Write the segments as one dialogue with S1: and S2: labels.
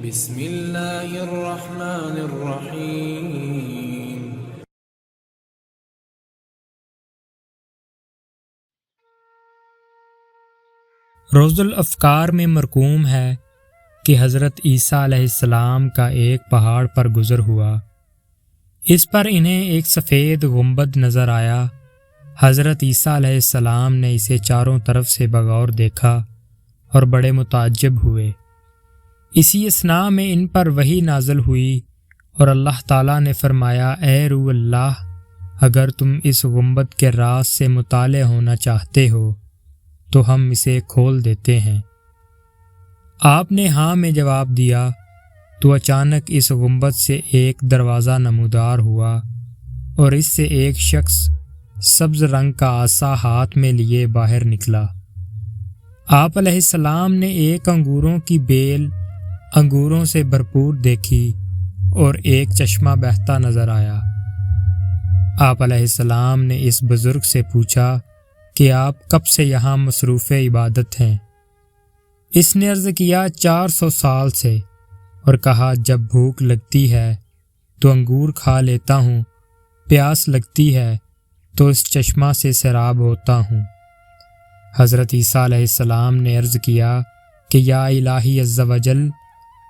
S1: بسم اللہ الرحمن الرحیم۔
S2: روز الافکار میں مرقوم ہے کہ حضرت عیسیٰ علیہ السلام کا ایک پہاڑ پر گزر ہوا۔ اس پر انہیں ایک سفید گنبد نظر آیا۔ حضرت عیسیٰ علیہ السلام نے اسے چاروں طرف سے بغور دیکھا اور بڑے متعجب ہوئے۔ اسی اثناء میں ان پر وحی نازل ہوئی اور اللہ تعالیٰ نے فرمایا، اے روح اللہ، اگر تم اس گنبد کے راز سے مطلع ہونا چاہتے ہو تو ہم اسے کھول دیتے ہیں۔ آپ نے ہاں میں جواب دیا تو اچانک اس گنبد سے ایک دروازہ نمودار ہوا اور اس سے ایک شخص سبز رنگ کا عصا ہاتھ میں لیے باہر نکلا۔ آپ علیہ السلام نے ایک انگوروں کی بیل انگوروں سے بھرپور دیکھی اور ایک چشمہ بہتا نظر آیا۔ آپ علیہ السلام نے اس بزرگ سے پوچھا کہ آپ کب سے یہاں مصروف عبادت ہیں؟ اس نے عرض کیا 400 سال سے، اور کہا جب بھوک لگتی ہے تو انگور کھا لیتا ہوں، پیاس لگتی ہے تو اس چشمہ سے سیراب ہوتا ہوں۔ حضرت عیسیٰ علیہ السلام نے عرض کیا کہ یا الہی عز و جل،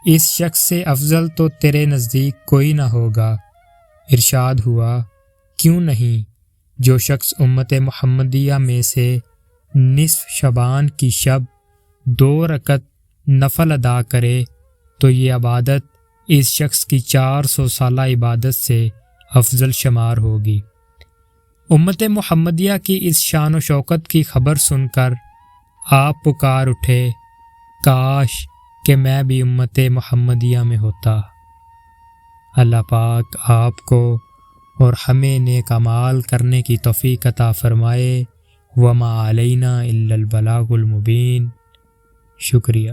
S2: اس شخص سے افضل تو تیرے نزدیک کوئی نہ ہوگا۔ ارشاد ہوا، کیوں نہیں؟ جو شخص امت محمدیہ میں سے نصف شعبان کی شب 2 رکعت نفل ادا کرے تو یہ عبادت اس شخص کی 400 سالہ عبادت سے افضل شمار ہوگی۔ امت محمدیہ کی اس شان و شوکت کی خبر سن کر آپ پکار اٹھے، کاش کہ میں بھی امت محمدیہ میں ہوتا۔ اللہ پاک آپ کو اور ہمیں نیک اعمال کرنے کی توفیق عطا فرمائے۔ وما علینا الا البلاغ المبین۔ شکریہ۔